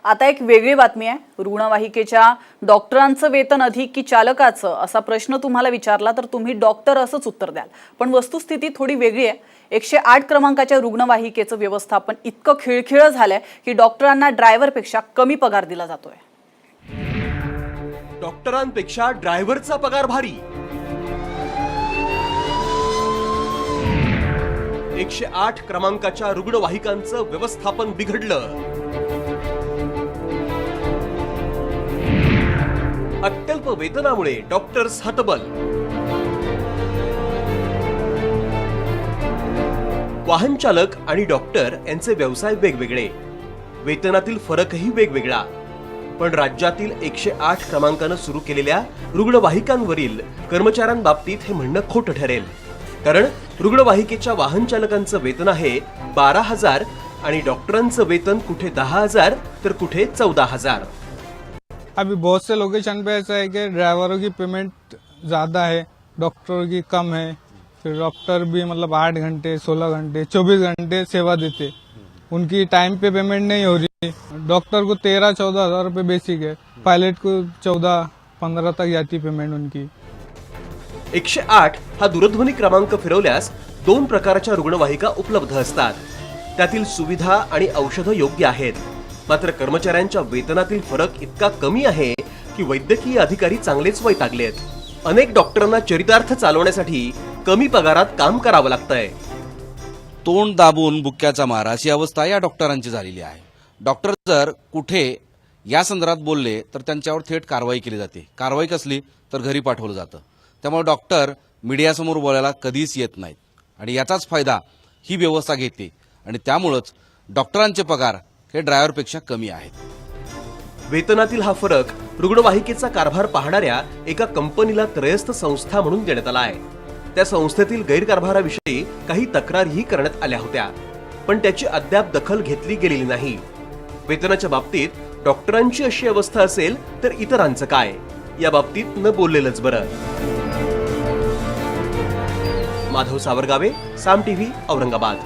आता एक वेगळी बातमी आहे। रुग्णवाहिकेच्या डॉक्टरांचं वेतन अधिक की चालकाचं असा प्रश्न तुम्हाला विचारला तर तुम्ही डॉक्टर असंच उत्तर द्याल। पण वस्तुस्थिती थोडी वेगळी आहे। 108 क्रमांकाच्या रुग्णवाहिकेचं व्यवस्थापन इतकं खिळखिळं झालंय की डॉक्टरांना ड्रायव्हरपेक्षा कमी पगार दिला जातोय। डॉक्टरांपेक्षा ड्रायव्हरचा पगार भारी। 108 क्रमांकाच्या रुग्णवाहिकांचं व्यवस्थापन बिघडलं। अत्यल्प वेतनामुळे डॉक्टर्स हतबल। वाहन चालक आणि डॉक्टर यांचे व्यवसाय वेगवेगळे, वेतनातील फरकही वेगवेगळा। पण राज्यातील 108 क्रमांकानं सुरू केलेल्या रुग्णवाहिकांवरील कर्मचाऱ्यांबाबतीत हे म्हणणं खोटं ठरेल। कारण रुग्णवाहिकेच्या वाहन चालकांचं वेतन आहे 12,000 आणि डॉक्टरांचं वेतन कुठे 10,000 तर कुठे 14,000। अभी बहुत से लोकेशन पे ऐसा है कि ड्राइवरों की पेमेंट ज़्यादा है, डॉक्टरों की कम है। फिर डॉक्टर भी मतलब 8 घंटे 16 घंटे 24 घंटे सेवा देते, उनकी टाइम पे पेमेंट नहीं हो रही। डॉक्टर को 13-14 हज़ार रुपये बेसिक है, पायलट को 14-15 तक जाती पेमेंट उनकी। 108 हा दूरध्वनी क्रमांक फिरवल्यास 2 प्रकारच्या रुग्णवाहिका उपलब्ध असतात। त्यातील सुविधा आणि औषधं योग्य आहेत, मात्र कर्मचाऱ्यांच्या वेतनातील फरक इतका कमी आहे की वैद्यकीय अधिकारी चांगलेच वैतागलेत। अनेक डॉक्टरांना चरितार्थ चालवण्यासाठी कमी पगारात काम करावं लागतंय। तोंड दाबून बुक्क्याचा मार अशी अवस्था या डॉक्टरांची झालेली आहे। डॉक्टर जर कुठे या संदर्भात बोलले तर त्यांच्यावर थेट कारवाई केली जाते, कारवाई कसली तर घरी पाठवलं जातं। त्यामुळे डॉक्टर मीडियासमोर बोलायला कधीच येत नाहीत आणि याचाच फायदा ही व्यवस्था घेते आणि त्यामुळेच डॉक्टरांचे पगार हे ड्रायव्हरपेक्षा कमी आहेत। वेतनातील हा फरक रुग्णवाहिकेचा कारभार पाहणाऱ्या एका कंपनीला त्रयस्थ संस्था म्हणून देण्यात आला आहे। त्या संस्थेतील गैरकारभाराविषयी काही तक्रारही करण्यात आल्या होत्या, पण त्याची अद्याप दखल घेतली गेलेली नाही। वेतनाच्या बाबतीत डॉक्टरांची अशी अवस्था असेल तर इतरांचं काय, या बाबतीत न बोललेलंच बरं। माधव सावरगावे, साम टीव्ही, औरंगाबाद।